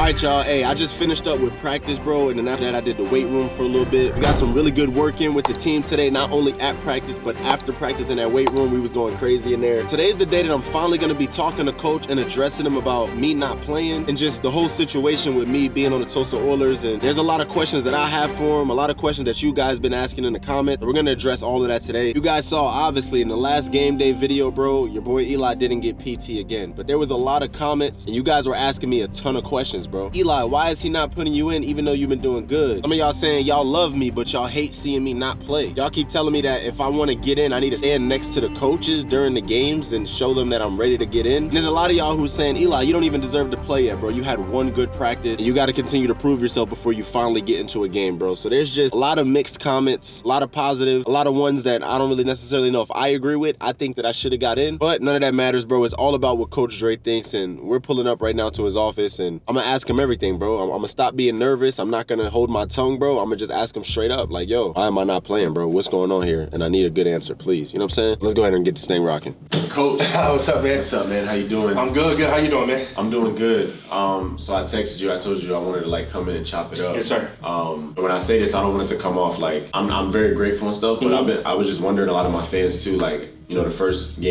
All right, y'all. Hey, I just finished up with practice, bro, and then after that, I did the weight room for a little bit. We got some really good work in with the team today, not only at practice, but after practice in that weight room. We was going crazy in there. Today's the day that I'm finally gonna be talking to coach and addressing him about me not playing and just the whole situation with me being on the Tulsa Oilers. And there's a lot of questions that I have for him, a lot of questions that you guys been asking in the comments. We're gonna address all of that today. You guys saw, obviously, in the last game day video, bro, your boy Eli didn't get PT again, but there was a lot of comments and you guys were asking me a ton of questions, bro. Eli, why is he not putting you in even though you've been doing good? Some of y'all saying y'all love me, but y'all hate seeing me not play. Y'all keep telling me that if I want to get in, I need to stand next to the coaches during the games and show them that I'm ready to get in. And there's a lot of y'all who's saying, Eli, you don't even deserve to play yet, bro. You had one good practice and you got to continue to prove yourself before you finally get into a game, bro. So there's just a lot of mixed comments, a lot of positive, a lot of ones that I don't really necessarily know if I agree with. I think that I should have got in, but none of that matters, bro. It's all about what Coach Dre thinks, and we're pulling up right now to his office and I'm gonna ask him everything, bro. I'm gonna stop being nervous. I'm not gonna hold my tongue, bro. I'm gonna just ask him straight up, like, yo, why am I not playing, bro? What's going on here? And I need a good answer, please. You know what I'm saying? Let's go ahead and get this thing rocking. Coach. What's up, man? What's up, man? How you doing? I'm good. How you doing, man? I'm doing good. So I texted you. I told you I wanted to like come in and chop it up. Yes, sir. But when I say this, I don't want it to come off like I'm very grateful and stuff. But I was just wondering, a lot of my fans too, like, you know, the first two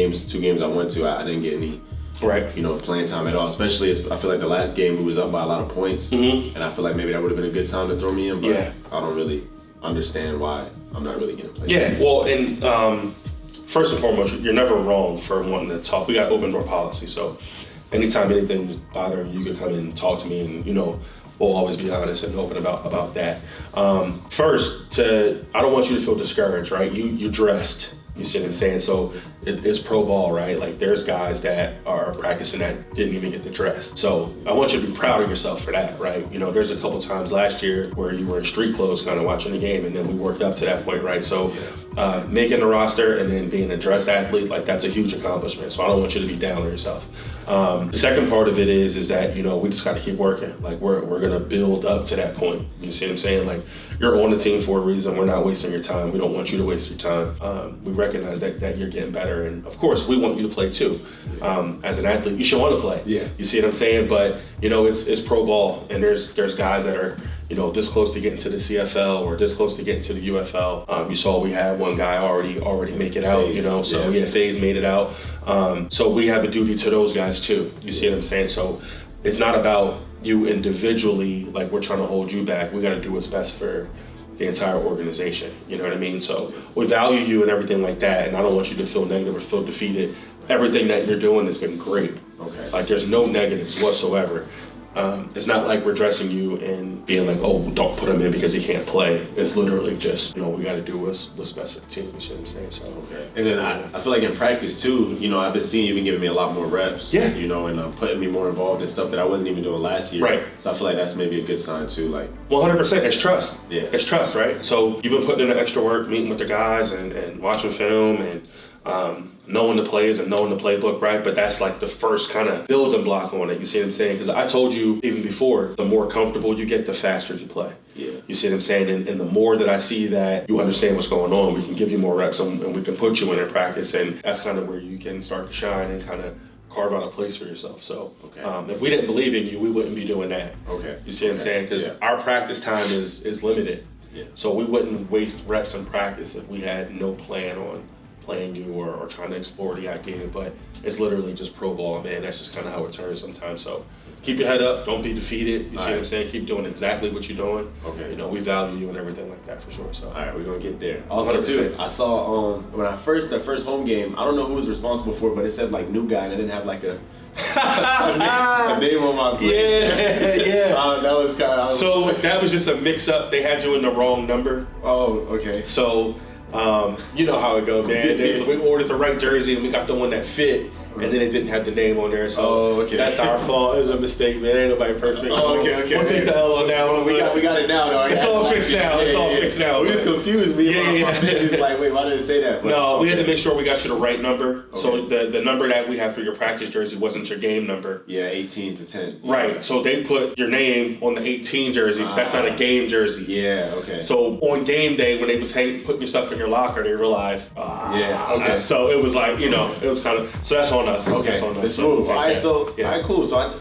games I went to, I didn't get any. Right. You know, playing time at all. Especially, I feel like the last game we was up by a lot of points, and I feel like maybe that would have been a good time to throw me in. But yeah. I don't really understand why I'm not really getting played. Yeah. Well, and first and foremost, you're never wrong for wanting to talk. We got open door policy, so anytime anything's bothering you, can come in and talk to me, and you know, we'll always be honest and open about that. First, I don't want you to feel discouraged, right? You dressed. You see what I'm saying? So it's pro ball, right? Like there's guys that are practicing that didn't even get the dress. So I want you to be proud of yourself for that, right? You know, there's a couple times last year where you were in street clothes kind of watching the game, and then we worked up to that point, right? So making the roster and then being a dressed athlete, like that's a huge accomplishment. So I don't want you to be down on yourself. The second part of it is that, you know, we just got to keep working. Like we're going to build up to that point. You see what I'm saying? Like you're on the team for a reason. We're not wasting your time. We don't want you to waste your time. We recognize that you're getting better. And of course, we want you to play too. As an athlete, you should want to play. Yeah. You see what I'm saying? But, you know, it's pro ball, and there's guys that are, you know, this close to getting to the CFL or this close to getting to the UFL. You saw we had one guy already make it out, you know, so FaZe made it out. So we have a duty to those guys too. You see what I'm saying? So it's not about you individually, like we're trying to hold you back. We got to do what's best for the entire organization. You know what I mean? So we value you and everything like that, and I don't want you to feel negative or feel defeated. Everything that you're doing has been great. Okay. Like there's no negatives whatsoever. It's not like we're dressing you and being like, oh, don't put him in because he can't play. It's literally just, you know, we got to do what's best for the team. You see what I'm saying? So, okay. And then I feel like in practice too, you know, I've been seeing you been giving me a lot more reps. Yeah. You know, and putting me more involved in stuff that I wasn't even doing last year. Right. So I feel like that's maybe a good sign too. Like 100%. It's trust. Yeah. It's trust, right? So you've been putting in the extra work, meeting with the guys and watching film and knowing the plays and knowing the playbook, right? But that's like the first kind of building block on it. You see what I'm saying? Because I told you even before, the more comfortable you get, the faster you play. Yeah. You see what I'm saying? And the more that I see that you understand what's going on, we can give you more reps and we can put you in practice. And that's kind of where you can start to shine and kind of carve out a place for yourself. So if we didn't believe in you, we wouldn't be doing that. Okay. You see what I'm saying? Because our practice time is limited. Yeah. So we wouldn't waste reps in practice if we had no plan on playing you or trying to explore the idea, but it's literally just pro ball, man. That's just kind of how it turns sometimes. So keep your head up, don't be defeated. You see what I'm saying? Keep doing exactly what you're doing. Okay. You know, we value you and everything like that for sure. So all right, we're gonna get there. Also, too, I saw when the first home game, I don't know who was responsible for it, but it said like new guy, and I didn't have like a name on my plate. Yeah. That was kind of. So that was just a mix-up. They had you in the wrong number. Oh, okay. So. You know how it goes, man. So we ordered the right jersey and we got the one that fit, and then it didn't have the name on there. So that's our fault. It was a mistake, man. Ain't nobody perfect. Oh, okay. We'll take the L on that one. We got it now, though. It's all fixed now. It's all fixed now. We was confused. My was like, wait, why did it say that? But, no, we had to make sure we got you the right number. Okay. So the number that we have for your practice jersey wasn't your game number. Yeah, 18 to 10. Right. So they put your name on the 18 jersey. That's not a game jersey. Yeah. Okay. So on game day, when they was putting your stuff in your locker, they realized. Okay. So it was like, you know, it was kind of. So that's on us. Okay. That's on us. It's smooth. All right. So all right, cool. So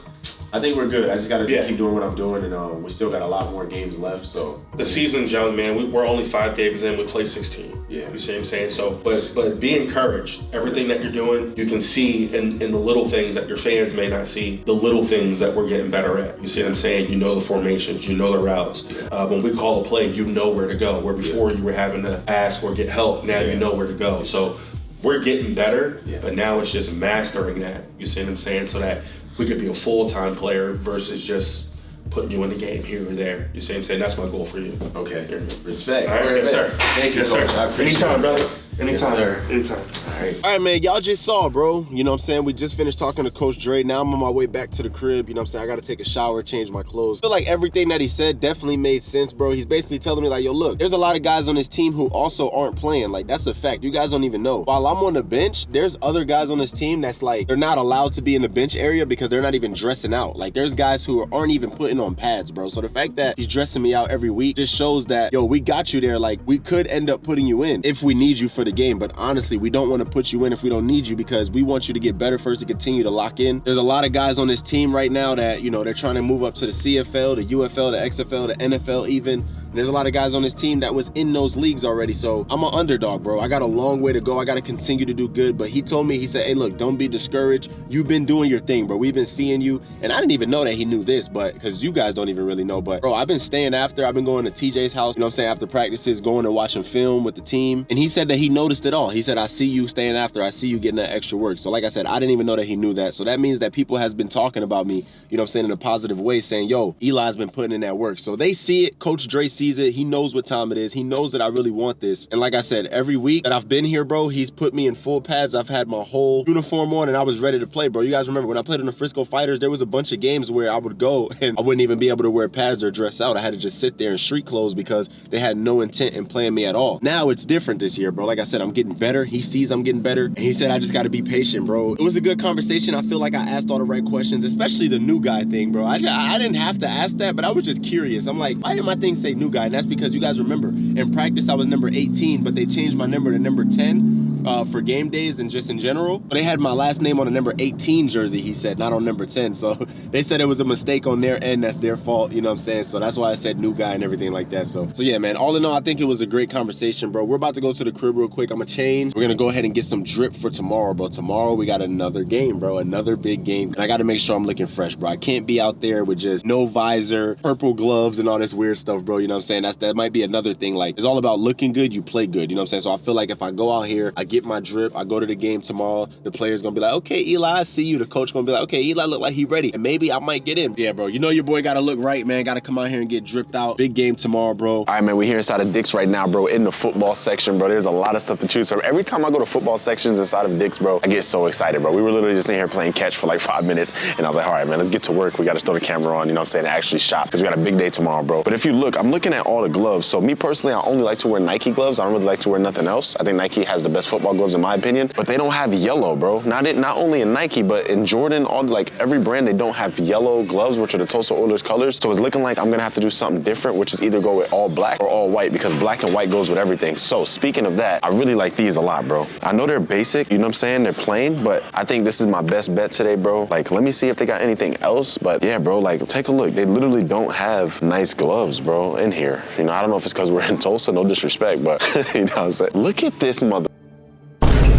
I think we're good. I just got to keep doing what I'm doing, and we still got a lot more games left. So the season's young, man. We're only 5 games in. We play 16. Yeah. You see what I'm saying? So, but be encouraged. Everything that you're doing, you can see in the little things that your fans may not see. The little things that we're getting better at. You see what I'm saying? You know the formations. You know the routes. Yeah. When we call a play, you know where to go. Where before you were having to ask or get help, now you know where to go. So we're getting better, but now it's just mastering that. You see what I'm saying? So that we could be a full-time player versus just putting you in the game here or there. You see what I'm saying? That's my goal for you. Okay. Respect. All right, yes, sir. Thank you, yes, Coach. sir. I appreciate Anytime, it. brother. Anytime. Yes, sir. Anytime. All right, man. Y'all just saw, bro. You know what I'm saying? We just finished talking to Coach Dre. Now I'm on my way back to the crib. You know what I'm saying? I got to take a shower, change my clothes. I feel like everything that he said definitely made sense, bro. He's basically telling me like, yo, look, there's a lot of guys on this team who also aren't playing. Like, that's a fact. You guys don't even know. While I'm on the bench, there's other guys on this team that's like, they're not allowed to be in the bench area because they're not even dressing out. Like, there's guys who aren't even putting on pads, bro. So the fact that he's dressing me out every week just shows that, yo, we got you there. Like, we could end up putting you in if we need you for the game. But honestly, we don't want to put you in if we don't need you because we want you to get better first to continue to lock in. There's a lot of guys on this team right now that, you know, they're trying to move up to the CFL, the UFL, the XFL, the NFL even. And there's a lot of guys on this team that was in those leagues already. So I'm an underdog, bro. I got a long way to go. I got to continue to do good. But he told me, he said, hey, look, don't be discouraged. You've been doing your thing, bro. We've been seeing you. And I didn't even know that he knew this, but because you guys don't even really know. But bro, I've been staying after. I've been going to TJ's house, you know what I'm saying, after practices, going and watching film with the team. And he said that he noticed it all. He said, I see you staying after. I see you getting that extra work. So like I said, I didn't even know that he knew that. So that means that people has been talking about me, you know what I'm saying, in a positive way, saying, yo, Eli's been putting in that work. So they see it. Coach Dre sees it. He knows what time it is. He knows that I really want this. And like I said, every week that I've been here, bro, he's put me in full pads. I've had my whole uniform on and I was ready to play, bro. You guys remember when I played in the Frisco Fighters, there was a bunch of games where I would go and I wouldn't even be able to wear pads or dress out. I had to just sit there in street clothes because they had no intent in playing me at all. Now it's different this year, bro. Like I said, I'm getting better. He sees I'm getting better. And he said, I just got to be patient, bro. It was a good conversation. I feel like I asked all the right questions, especially the new guy thing, bro. I didn't have to ask that, but I was just curious. I'm like, why did my thing say new guy? And that's because you guys remember, in practice I was number 18, but they changed my number to number 10 for game days and just in general. But they had my last name on a number 18 jersey, he said, not on number 10. So they said it was a mistake on their end. That's their fault, you know what I'm saying? So that's why I said new guy and everything like that. So yeah, man, all in all, I think it was a great conversation, bro. We're about to go to the crib real quick. I'm gonna change. We're gonna go ahead and get some drip for tomorrow, bro. Tomorrow we got another game, bro, another big game. And I gotta make sure I'm looking fresh, bro. I can't be out there with just no visor, purple gloves and all this weird stuff, bro. You know what I'm saying? That might be another thing. Like, it's all about looking good, you play good, you know what I'm saying? So I feel like if I go out here, I get my drip, I go to the game tomorrow, the player's gonna be like, okay, Eli, I see you. The coach gonna be like, okay, Eli look like he ready, and maybe I might get in. Yeah, bro, you know your boy gotta look right, man. Gotta come out here and get dripped out. Big game tomorrow, bro. All right, man, we're here inside of Dick's right now, bro, in the football section, bro. There's a lot of stuff to choose from. Every time I go to football sections inside of Dick's, bro, I get so excited, bro. We were literally just in here playing catch for like 5 minutes, and I was like, all right, man, let's get to work. We gotta throw the camera on, you know what I'm saying, and actually shop, because we got a big day tomorrow, bro. But if you look, I'm looking at all the gloves. So me personally, I only like to wear Nike gloves. I don't really like to wear nothing else. I think Nike has the best football gloves in my opinion, but they don't have yellow, bro. Not only in Nike, but in Jordan, like every brand, they don't have yellow gloves, which are the Tulsa Oilers colors. So it's looking like I'm gonna have to do something different, which is either go with all black or all white, because black and white goes with everything. So speaking of that, I really like these a lot, bro. I know they're basic, you know what I'm saying? They're plain, but I think this is my best bet today, bro. Like, let me see if they got anything else, but yeah, bro, like, take a look. They literally don't have nice gloves, bro, in here. You know, I don't know if it's because we're in Tulsa, no disrespect, but you know what I'm saying? Look at this mother.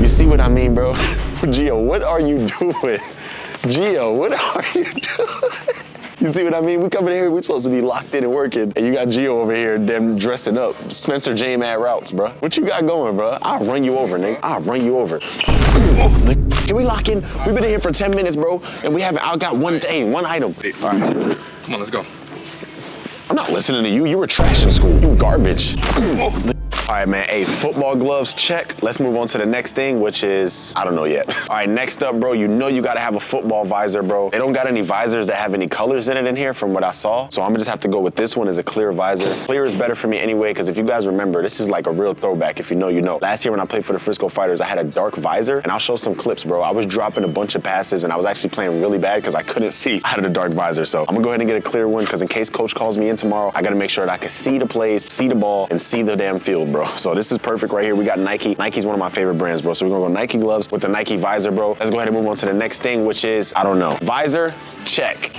You see what I mean, bro? Gio, what are you doing? Gio, what are you doing? You see what I mean? We coming in here, we supposed to be locked in and working, and you got Gio over here, them dressing up. Spencer J. Mad routes, bro. What you got going, bro? I'll run you over, nigga. I'll run you over. Can we lock in? We've been in here for 10 minutes, bro, and we haven't, I got one thing, one item. All right, come on, let's go. I'm not listening to you. You were trash in school. You garbage. All right, man, hey, football gloves, check. Let's move on to the next thing, which is, I don't know yet. All right, next up, bro, you know you gotta have a football visor, bro. They don't got any visors that have any colors in it in here from what I saw, so I'm gonna just have to go with this one as a clear visor. Clear is better for me anyway, because if you guys remember, this is like a real throwback. If you know, you know. Last year when I played for the Frisco Fighters, I had a dark visor, and I'll show some clips, bro. I was dropping a bunch of passes, and I was actually playing really bad because I couldn't see out of the dark visor, so I'm gonna go ahead and get a clear one, because in case coach calls me in tomorrow, I gotta make sure that I can see the plays, see the ball, and see the damn field, bro. bro. So this is perfect right here. We got Nike. Nike's one of my favorite brands, bro. So we're gonna go Nike gloves with the Nike visor, bro. Let's go ahead and move on to the next thing, which is, I don't know. Visor, check.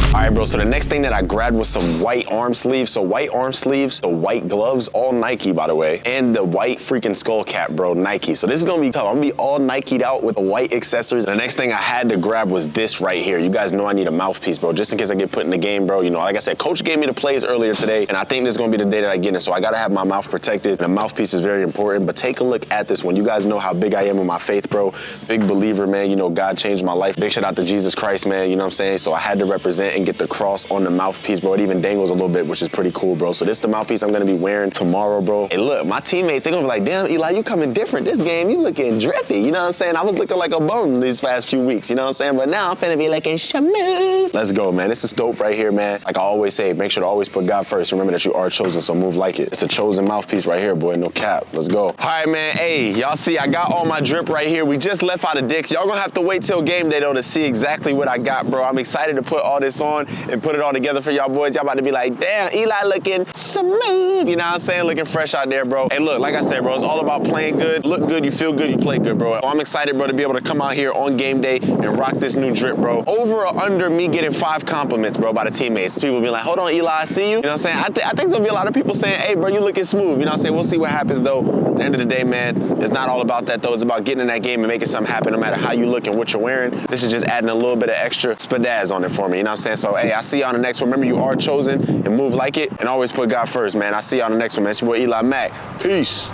All right, bro, so the next thing that I grabbed was some white arm sleeves. So white arm sleeves, the white gloves, all Nike, by the way, and the white freaking skull cap, bro, Nike. So this is gonna be tough. I'm gonna be all Nike'd out with the white accessories. The next thing I had to grab was this right here. You guys know I need a mouthpiece, bro, just in case I get put in the game, bro. You know, like I said, coach gave me the plays earlier today, and I think this is gonna be the day that I get in. So I gotta have my mouth protected, and a mouthpiece is very important. But take a look at this one. You guys know how big I am with my faith, bro. Big believer, man. You know, God changed my life. Big shout out to Jesus Christ, man. You know what I'm saying? So I had to represent and get the cross on the mouthpiece, bro. It even dangles a little bit, which is pretty cool, bro. So this is the mouthpiece I'm gonna be wearing tomorrow, bro. And look, my teammates, they're gonna be like, damn, Eli, you coming different this game. You looking drippy. You know what I'm saying? I was looking like a bum these past few weeks, you know what I'm saying? But now I'm finna be looking smooth. Let's go, man. This is dope right here, man. Like I always say, make sure to always put God first. Remember that you are chosen, so move like it. It's a chosen mouthpiece right here, boy. No cap. Let's go. All right, man. Hey, y'all see, I got all my drip right here. We just left out of Dick's. Y'all gonna have to wait till game day, though, to see exactly what I got, bro. I'm excited to put all this on and put it all together for y'all boys. Y'all about to be like, damn, Eli looking smooth. You know what I'm saying? Looking fresh out there, bro. Hey, look, like I said, bro, it's all about playing good. Look good, you feel good, you play good, bro. I'm excited, bro, to be able to come out here on game day and rock this new drip, bro. Over or under me getting 5 compliments, bro, by the teammates. People being like, hold on, Eli, I see you. You know what I'm saying? I think there's gonna be a lot of people saying, hey, bro, you looking smooth. You know what I'm saying? We'll see what happens, though. At the end of the day, man, it's not all about that, though. It's about getting in that game and making something happen no matter how you look and what you're wearing. This is just adding a little bit of extra spadazz on it for me. You know what I'm saying? So, hey, I see you on the next one. Remember, you are chosen and move like it and always put God first, man. I see you on the next one, man. It's your boy Eli Mack. Peace.